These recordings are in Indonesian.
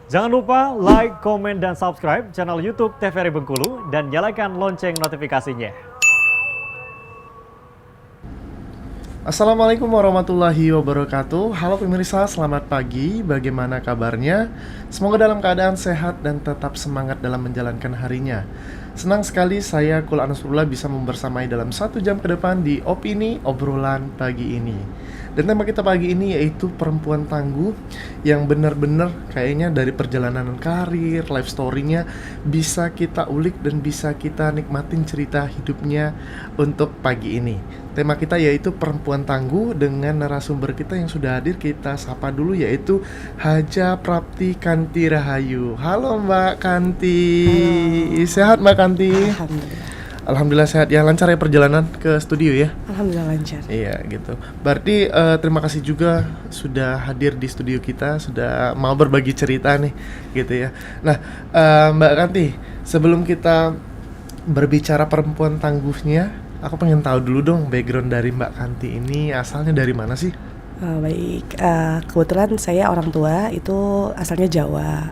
Jangan lupa like, komen, dan subscribe channel YouTube TVRI Bengkulu dan nyalakan lonceng notifikasinya. Assalamualaikum warahmatullahi wabarakatuh. Halo pemirsa, selamat pagi. Bagaimana kabarnya? Semoga dalam keadaan sehat dan tetap semangat dalam menjalankan harinya. Senang sekali saya Kul Anusrullah bisa membersamai dalam 1 jam ke depan di Opini Obrolan Pagi ini. Dan tema kita pagi ini yaitu perempuan tangguh yang benar-benar kayaknya dari perjalanan karir, life story-nya bisa kita ulik dan bisa kita nikmatin cerita hidupnya untuk pagi ini. Tema kita yaitu perempuan tangguh dengan narasumber kita yang sudah hadir. Kita sapa dulu yaitu Haja Prapti Kanti Rahayu. Halo Mbak Kanti. Halo. Sehat Mbak Kanti? Alhamdulillah sehat ya. Lancar ya perjalanan ke studio ya? Alhamdulillah lancar. Iya gitu. Berarti terima kasih juga sudah hadir di studio kita, sudah mau berbagi cerita nih gitu ya. Nah Mbak Kanti, sebelum kita berbicara perempuan tangguhnya, aku pengen tahu dulu dong background dari Mbak Kanti ini asalnya dari mana sih? Baik, kebetulan saya orang tua itu asalnya Jawa.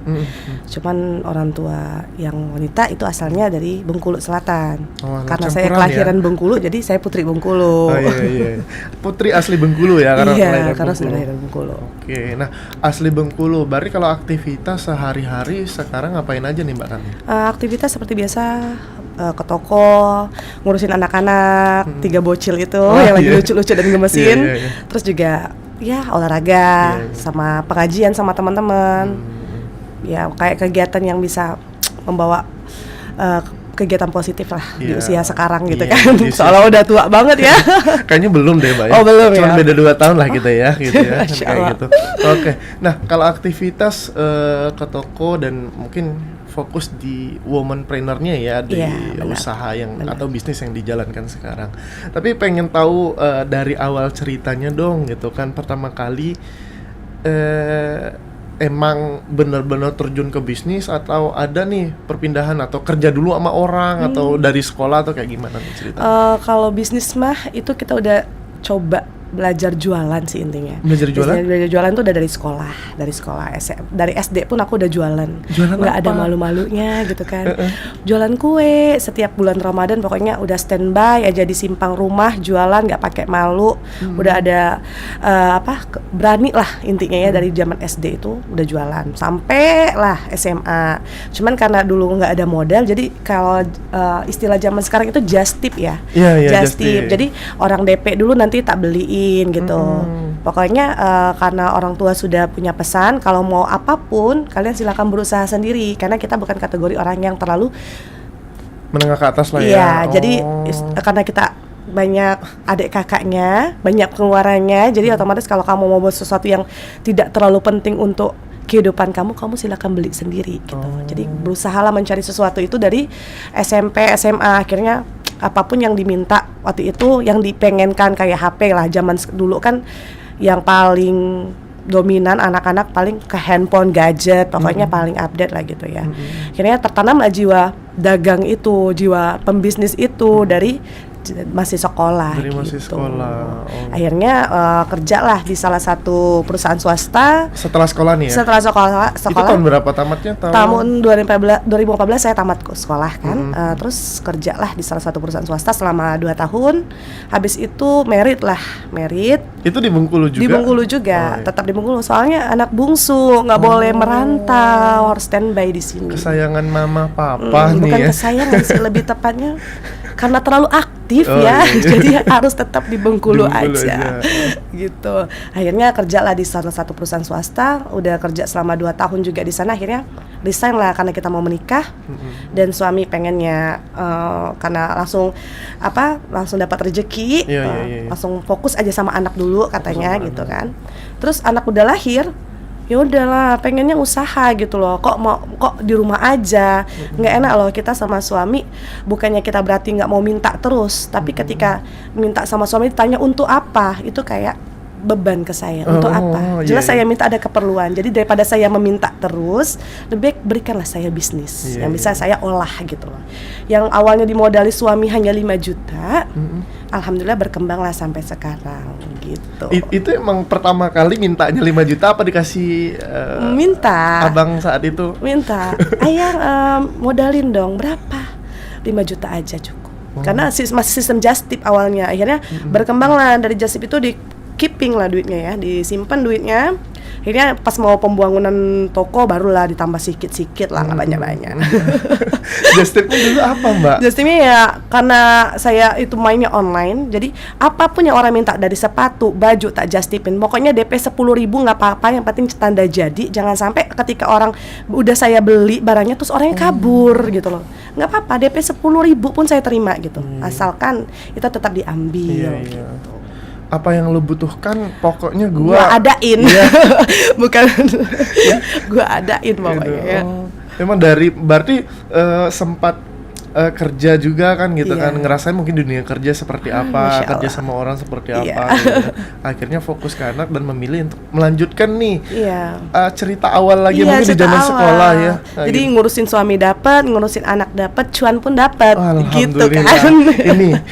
Cuman orang tua yang wanita itu asalnya dari Bengkulu Selatan. Karena saya kelahiran ya? Bengkulu, jadi saya putri Bengkulu. Oh iya. Putri asli Bengkulu ya? Iya, karena kelahiran Bengkulu. Oke, nah asli Bengkulu. Berarti kalau aktivitas sehari-hari sekarang ngapain aja nih Mbak Kanti? Aktivitas seperti biasa, ke toko, ngurusin anak-anak, 3 bocil itu yang lagi lucu-lucu dan gemesin. Terus juga ya olahraga, sama pengajian sama teman-teman. Ya kayak kegiatan yang bisa membawa kegiatan positif lah di usia sekarang gitu kan. Soalnya udah tua banget ya. Kayaknya belum deh Mbak ya. Oh belum. Cuma ya? beda 2 tahun lah kita ya gitu ya. Kayak gitu. Oke. Nah kalau aktivitas ke toko dan mungkin fokus di womanpreneur-nya ya, di usaha yang atau bisnis yang dijalankan sekarang. Tapi pengen tahu dari awal ceritanya dong gitu kan, pertama kali emang benar-benar terjun ke bisnis atau ada nih perpindahan atau kerja dulu sama orang atau dari sekolah atau kayak gimana nih ceritanya? Kalau bisnis mah itu kita udah coba belajar jualan sih intinya. Belajar jualan? Belajar jualan tuh udah dari sekolah dari SD pun aku udah jualan. Nggak ada malu-malunya gitu kan. Jualan kue setiap bulan Ramadan, pokoknya udah standby aja di simpang rumah jualan, nggak pakai malu. Udah ada berani lah intinya ya. Dari zaman SD itu udah jualan sampai lah SMA. Cuman karena dulu nggak ada modal, jadi kalau istilah zaman sekarang itu just tip ya. Just tip. Jadi orang DP dulu nanti tak beliin gitu. Pokoknya karena orang tua sudah punya pesan, kalau mau apapun kalian silakan berusaha sendiri, karena kita bukan kategori orang yang terlalu menengah ke atas lah ya. Iya, jadi karena kita banyak adik kakaknya, banyak pengeluarannya, jadi otomatis kalau kamu mau buat sesuatu yang tidak terlalu penting untuk kehidupan kamu silakan beli sendiri gitu. Jadi berusahalah mencari sesuatu itu dari SMP, SMA, akhirnya apapun yang diminta waktu itu yang dipengenkan, kayak HP lah zaman dulu kan yang paling dominan anak-anak paling ke handphone, gadget, pokoknya paling update lah gitu ya. Akhirnya tertanam lah jiwa dagang itu, jiwa pembisnis itu dari masih sekolah. Dari masih gitu. sekolah. Akhirnya kerjalah di salah satu perusahaan swasta. Setelah sekolah nih ya? Setelah sekolah. Itu tahun berapa tamatnya? Tahun 2014 saya tamat sekolah kan. Terus kerjalah di salah satu perusahaan swasta selama 2 tahun. Habis itu merit. Itu di Bengkulu juga? Di Bengkulu juga, tetap di Bengkulu. Soalnya anak bungsu, nggak boleh merantau, harus standby di sini. Kesayangan mama papa nih bukan ya? kesayangan sih, lebih tepatnya karena terlalu aktif jadi harus tetap di Bengkulu aja. Gitu. Akhirnya kerjalah di salah satu perusahaan swasta, udah kerja selama 2 tahun juga di sana. Akhirnya resign lah karena kita mau menikah. Dan suami pengennya karena langsung dapat rezeki, langsung fokus aja sama anak dulu katanya gitu kan. Terus anak udah lahir, ya udahlah pengennya usaha gitu loh, kok di rumah aja, nggak enak loh kita sama suami. Bukannya kita berarti nggak mau minta terus, tapi ketika minta sama suami ditanya untuk apa, itu kayak beban ke saya. Untuk apa? Jelas saya minta ada keperluan. Jadi daripada saya meminta terus, lebih baik berikanlah saya bisnis yang bisa saya olah gitu loh. Yang awalnya dimodali suami hanya 5 juta, alhamdulillah berkembanglah sampai sekarang gitu. Itu emang pertama kali mintanya 5 juta apa dikasih minta abang saat itu? Minta. Ayang modalin dong, berapa? 5 juta aja cukup. Karena masih sistem just tip awalnya. Akhirnya berkembanglah dari just tip itu di keeping lah duitnya ya, disimpan duitnya. Akhirnya pas mau pembangunan toko barulah ditambah sikit-sikit lah, nggak banyak-banyak. Just tipnya dulu apa Mbak? Just tipnya ya karena saya itu mainnya online, jadi apapun yang orang minta dari sepatu, baju tak just tipin. Pokoknya DP 10.000 nggak apa-apa, yang penting tanda jadi. Jangan sampai ketika orang udah saya beli barangnya terus orangnya kabur gitu loh. Nggak apa-apa, DP 10.000 pun saya terima gitu, asalkan itu tetap diambil gitu. Apa yang lo butuhkan pokoknya gua adain. Bukan gua adain pokoknya ya. Emang dari berarti sempat kerja juga kan gitu kan, ngerasain mungkin dunia kerja seperti apa, kerja sama orang seperti apa gitu. Akhirnya fokus ke anak dan memilih untuk melanjutkan nih cerita awal lagi mungkin di zaman sekolah ya. Jadi gitu. Ngurusin suami dapat, ngurusin anak dapat, cuan pun dapat gitu kan.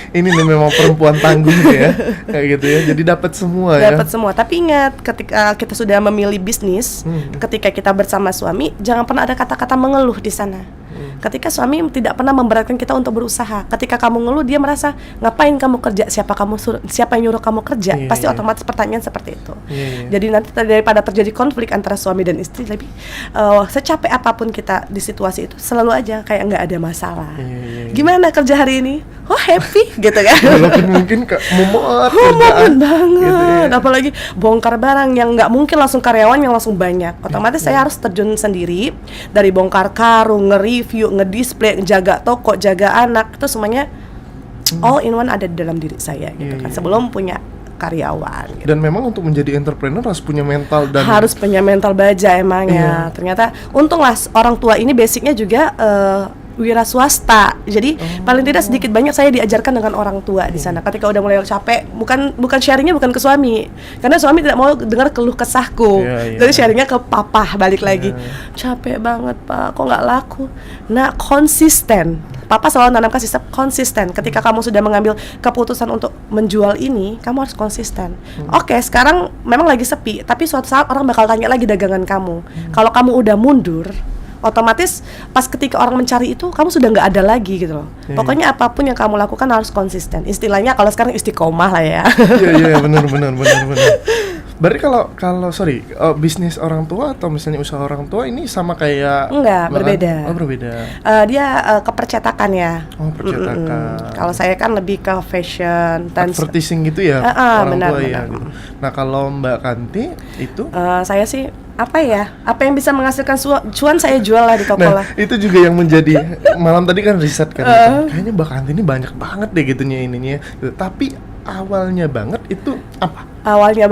Ini memang perempuan tangguh ya kayak gitu ya. Jadi dapat semua dapat semua. Tapi ingat ketika kita sudah memilih bisnis, ketika kita bersama suami jangan pernah ada kata-kata mengeluh di sana. Ketika suami tidak pernah memberatkan kita untuk berusaha. Ketika kamu ngeluh, dia merasa ngapain kamu kerja? Siapa yang nyuruh kamu kerja? Pasti otomatis pertanyaan seperti itu. Jadi nanti daripada terjadi konflik antara suami dan istri, lebih secapek apapun kita di situasi itu, selalu aja kayak nggak ada masalah. Gimana kerja hari ini? Oh happy gitu kan? Walaupun mungkin mumet banget. Gitu, apalagi bongkar barang yang nggak mungkin langsung karyawan yang langsung banyak. Otomatis saya harus terjun sendiri dari bongkar karung, nge-review, ngedisplay, jaga toko, jaga anak, itu semuanya all in one ada di dalam diri saya gitu kan. Sebelum punya karyawan gitu. Dan memang untuk menjadi entrepreneur harus punya mental dan harus punya mental baja emang ya. Ternyata untunglah orang tua ini basicnya juga wira swasta. Jadi paling tidak sedikit banyak saya diajarkan dengan orang tua di sana. Ketika udah mulai capek, bukan sharingnya bukan ke suami. Karena suami tidak mau dengar keluh kesahku. Jadi sharingnya ke papa balik lagi. Capek banget, Pak. Kok nggak laku? Nah, konsisten. Papa selalu nanamkan sistem konsisten. Ketika kamu sudah mengambil keputusan untuk menjual ini, kamu harus konsisten. Oke, sekarang memang lagi sepi, tapi suatu saat orang bakal tanya lagi dagangan kamu. Kalau kamu udah mundur, otomatis pas ketika orang mencari itu kamu sudah nggak ada lagi gitu loh. Pokoknya apapun yang kamu lakukan harus konsisten. Istilahnya kalau sekarang istiqomah lah ya. Iya benar. Berarti kalau bisnis orang tua atau misalnya usaha orang tua ini sama kayak enggak, berbeda. Berbeda. Dia kepercetakan ya. Percetakan. Kalau saya kan lebih ke fashion, advertising gitu ya. Orang tua ya gitu. Nah, kalau Mbak Kanti itu saya sih apa yang bisa menghasilkan cuan saya jual lah di toko lah. Itu juga yang menjadi malam tadi kan riset kan kayaknya Mbak Kanti ini banyak banget deh gitunya ininya gitu. Tapi awalnya banget itu apa? Awalnya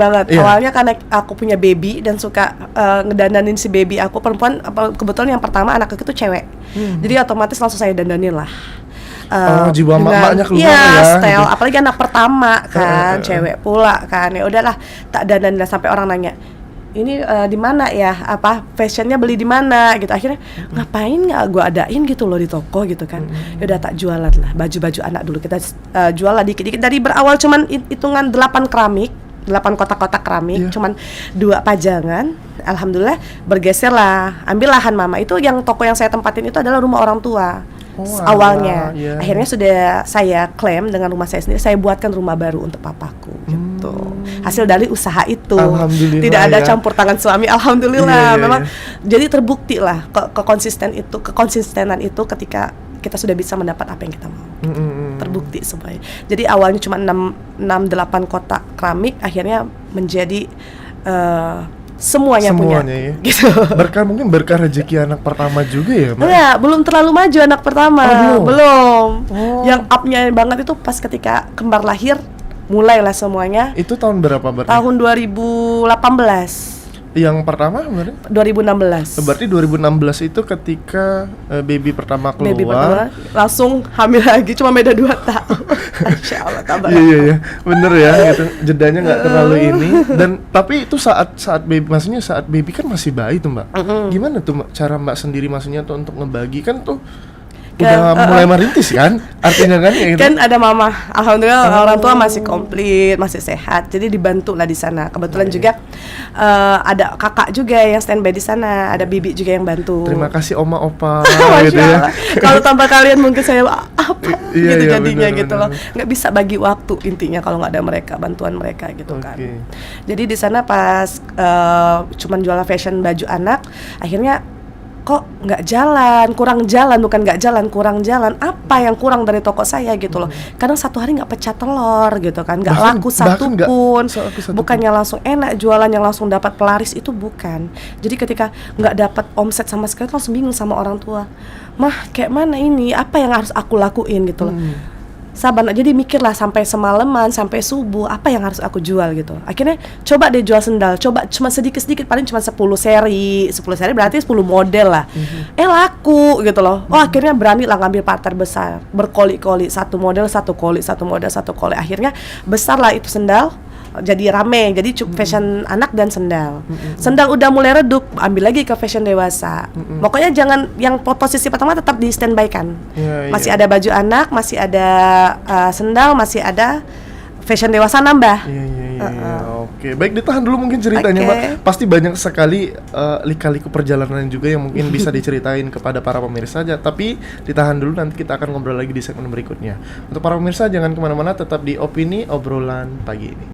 karena aku punya baby dan suka ngedandanin si baby aku perempuan. Kebetulan yang pertama anak aku itu cewek, jadi otomatis langsung saya dandanin lah. Jiwa mamanya keluar style gitu. Apalagi anak pertama kan, cewek pula kan, ya udahlah tak dandanin sampai orang nanya ini di mana ya, fashionnya beli di mana gitu. Akhirnya ngapain nggak gue adain gitu loh di toko gitu kan. Udah tak jualan lah baju-baju anak dulu, kita jual lah dikit-dikit. Dari berawal cuman hitungan 8 kotak-kotak keramik, cuman 2 pajangan. Alhamdulillah bergeser lah, ambil lahan mama. Itu yang toko yang saya tempatin itu adalah rumah orang tua. Awalnya, akhirnya sudah saya klaim dengan rumah saya sendiri. Saya buatkan rumah baru untuk papaku gitu. Hasil dari usaha itu, tidak ada campur tangan suami. Alhamdulillah, memang jadi terbukti lah kekonsistenan itu ketika kita sudah bisa mendapat apa yang kita mau. Terbukti semuanya. Jadi awalnya cuma 6-8 kotak keramik, akhirnya menjadi semuanya punya ya. Gitu. Mungkin berkah rezeki anak pertama juga ya, Mbak? Enggak, belum terlalu maju anak pertama. Belum. Yang up-nya banget itu pas ketika kembar lahir, mulailah semuanya. Itu tahun berapa berarti? Tahun 2018. Yang pertama berarti? 2016. Berarti 2016 itu ketika baby pertama keluar. Baby pertama langsung hamil lagi, cuma beda 2 tahun. Masya Allah, tambah. Iya, bener ya, gitu. Jedanya nggak terlalu ini. Dan tapi itu saat baby, maksudnya saat baby kan masih bayi tuh Mbak. Gimana tuh Mbak, cara Mbak sendiri maksudnya tuh untuk ngebagi kan tuh udah mulai merintis kan, artinya kan ya gitu. Kan ada mama, alhamdulillah orang tua masih komplit, masih sehat, jadi dibantu lah di sana. Kebetulan juga ada kakak juga yang standby di sana, ada bibi juga yang bantu. Terima kasih oma opa Masya gitu ya. Allah. Kalau tanpa kalian mungkin saya apa Iya, gitu iya, jadinya bener, gitu loh. Nggak bisa bagi waktu intinya kalau nggak ada mereka, bantuan mereka gitu kan. Jadi di sana pas cuman jualan fashion baju anak, akhirnya kok nggak jalan, kurang jalan, apa yang kurang dari toko saya gitu loh. Kadang satu hari nggak pecah telur gitu kan, nggak laku satu pun. Bukannya langsung enak jualan yang langsung dapat pelaris, itu bukan. Jadi ketika nggak dapat omset sama sekali, langsung bingung sama orang tua, mah kayak mana ini, apa yang harus aku lakuin gitu loh. Sabar, jadi mikirlah sampai semalaman, sampai subuh, apa yang harus aku jual gitu. Akhirnya coba deh jual sendal, coba cuma sedikit-sedikit, paling cuma 10 seri berarti 10 model lah. Laku gitu loh. Oh akhirnya berani lah ngambil partner besar, berkoli-koli, satu model, satu koli. Akhirnya besar lah itu sendal, jadi rame, jadi fashion anak dan sendal. Sendal udah mulai redup, ambil lagi ke fashion dewasa. Pokoknya jangan yang posisi pertama tetap di standby kan. Masih ada baju anak, masih ada sendal, masih ada fashion dewasa nambah. Oke, baik, ditahan dulu mungkin ceritanya Mbak. Pasti banyak sekali lika-liku perjalanan juga yang mungkin bisa diceritain kepada para pemirsa aja. Tapi ditahan dulu, nanti kita akan ngobrol lagi di segmen berikutnya. Untuk para pemirsa jangan kemana-mana, tetap di Opini Obrolan Pagi ini.